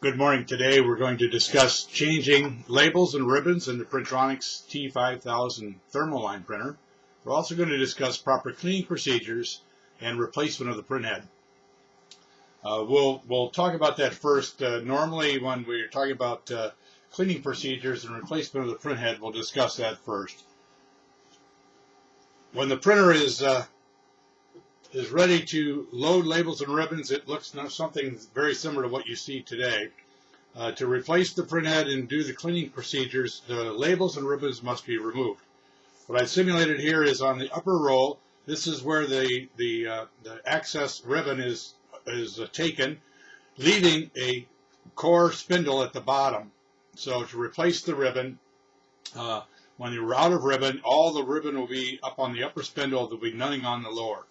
Good morning. Today we're going to discuss changing labels and ribbons in the Printronix T5000 thermoline printer. We're also going to discuss proper cleaning procedures and replacement of the printhead. We'll talk about that first. Normally when we're talking about cleaning procedures and replacement of the printhead, we'll discuss that first. When the printer is ready to load labels and ribbons, it looks something very similar to what you see today. To replace the printhead and do the cleaning procedures, the labels and ribbons must be removed. What I've simulated here is on the upper roll. This is where the access ribbon is taken, leaving a core spindle at the bottom. So to replace the ribbon, when you're out of ribbon, all the ribbon will be up on the upper spindle. There'll be nothing on the lower.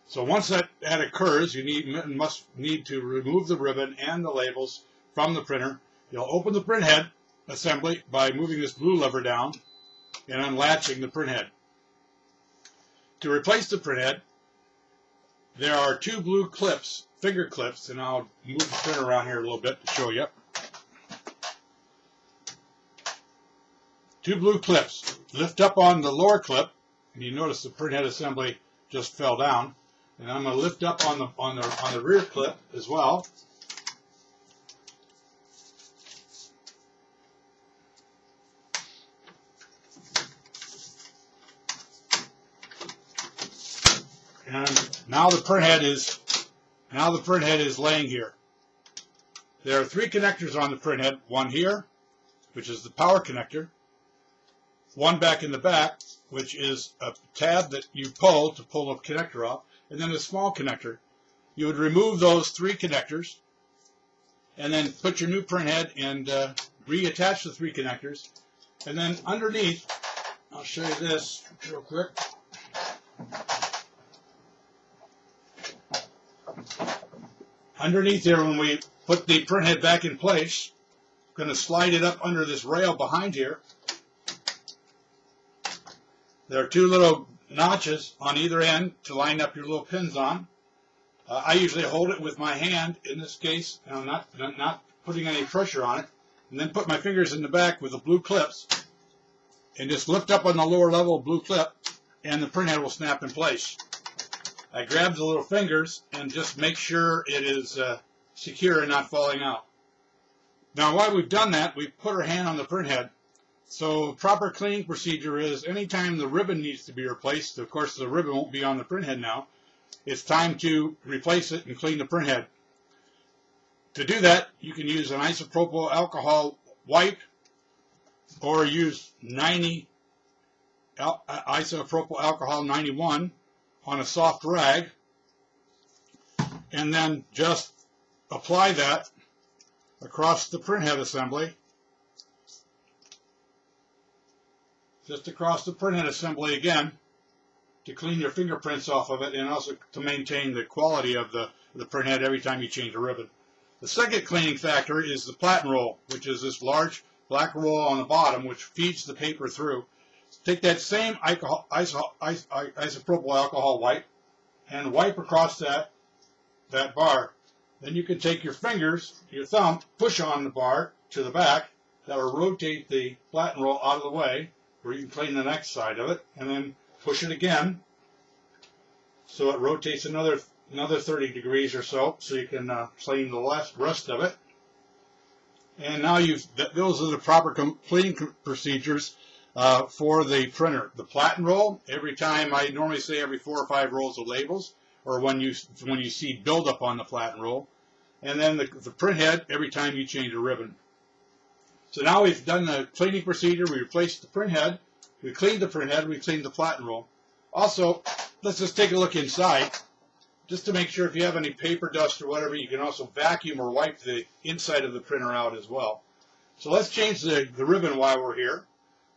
So once that occurs, you must need to remove the ribbon and the labels from the printer. You'll open the printhead assembly by moving this blue lever down and unlatching the printhead. To replace the printhead, there are two blue clips, finger clips, and I'll move the printer around here a little bit to show you. Two blue clips. Lift up on the lower clip, and you notice the printhead assembly just fell down. And I'm going to lift up on the rear clip as well. And now the printhead is laying here. There are three connectors on the printhead. One here, which is the power connector. One back in the back, which is a tab that you pull to pull the connector off. And then a small connector. You would remove those three connectors and then put your new printhead and reattach the three connectors. And then underneath, I'll show you this real quick. Underneath here, when we put the printhead back in place, I'm going to slide it up under this rail behind here. There are two little notches on either end to line up your little pins on. I usually hold it with my hand in this case, and I'm not putting any pressure on it, and then put my fingers in the back with the blue clips and just lift up on the lower level blue clip, and the printhead will snap in place. I grab the little fingers and just make sure it is secure and not falling out. Now while we've done that, we've put our hand on the printhead. So proper cleaning procedure is anytime the ribbon needs to be replaced, of course the ribbon won't be on the printhead now, it's time to replace it and clean the printhead. To do that, you can use an isopropyl alcohol wipe or use isopropyl alcohol 91 on a soft rag, and then just apply that across the printhead assembly. Just across the printhead assembly again to clean your fingerprints off of it and also to maintain the quality of the printhead every time you change a ribbon. The second cleaning factor is the platen roll, which is this large black roll on the bottom which feeds the paper through. Take that same isopropyl alcohol wipe and wipe across that bar. Then you can take your fingers, your thumb, push on the bar to the back. That will rotate the platen roll out of the way, where you can clean the next side of it, and then push it again so it rotates another 30 degrees or so you can clean the rest of it. And now those are the proper cleaning procedures for the printer. The platen roll, every time, I normally say every 4 or 5 rolls of labels, or when you see buildup on the platen roll, and then the printhead every time you change a ribbon. So now we've done the cleaning procedure. We replaced the printhead, we cleaned the printhead, we cleaned the platen roll. Also, let's just take a look inside, just to make sure if you have any paper dust or whatever, you can also vacuum or wipe the inside of the printer out as well. So let's change the ribbon while we're here.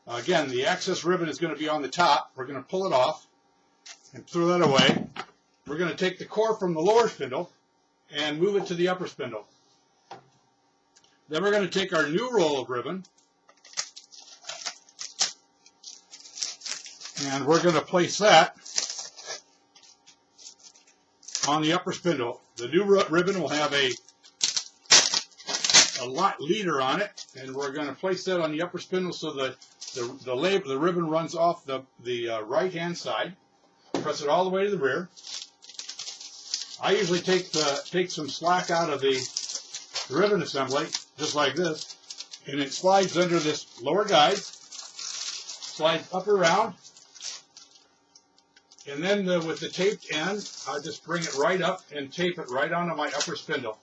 Again, the access ribbon is going to be on the top. We're going to pull it off and throw that away. We're going to take the core from the lower spindle and move it to the upper spindle. Then we're going to take our new roll of ribbon and we're going to place that on the upper spindle. The new ribbon will have a leader on it, and we're going to place that on the upper spindle so that the ribbon runs off the right hand side. Press it all the way to the rear. I usually take some slack out of the ribbon assembly, just like this, and it slides under this lower guide, slides up around, and then with the taped end, I'll just bring it right up and tape it right onto my upper spindle.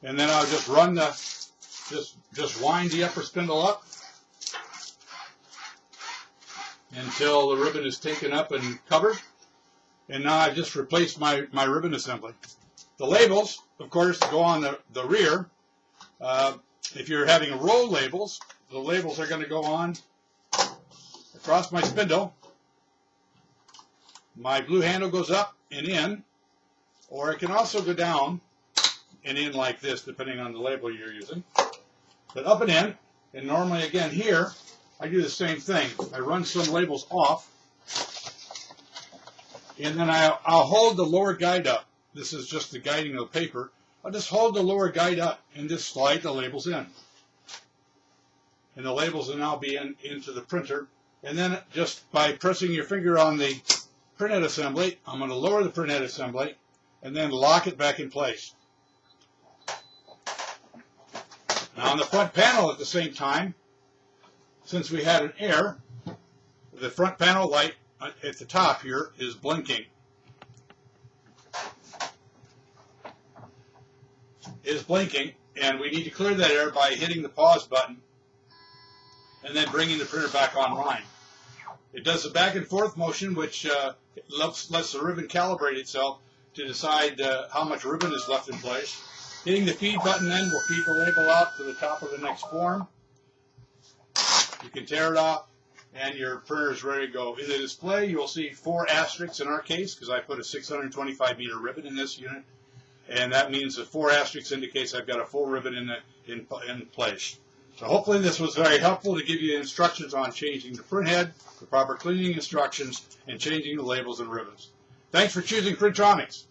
And then I'll just run just wind the upper spindle up until the ribbon is taken up and covered. And now I've just replaced my ribbon assembly. The labels, of course, go on the rear. If you're having roll labels, the labels are going to go on across my spindle. My blue handle goes up and in, or it can also go down and in like this, depending on the label you're using. But up and in, and normally again here, I do the same thing. I run some labels off, and then I'll hold the lower guide up. This is just the guiding of the paper. I'll just hold the lower guide up and just slide the labels in. And the labels will now be into the printer. And then just by pressing your finger on the printhead assembly, I'm going to lower the printhead assembly and then lock it back in place. Now on the front panel at the same time, since we had an error, the front panel light at the top here is blinking. It is blinking, and we need to clear that error by hitting the pause button and then bringing the printer back online. It does the back and forth motion, which lets the ribbon calibrate itself to decide how much ribbon is left in place. Hitting the feed button then will feed the label out to the top of the next form. You can tear it off, and your printer is ready to go. In the display, you will see 4 asterisks in our case, because I put a 625 meter ribbon in this unit, and that means that 4 asterisks indicates I've got a full ribbon in place. So hopefully this was very helpful to give you instructions on changing the printhead, the proper cleaning instructions, and changing the labels and ribbons. Thanks for choosing Printronix.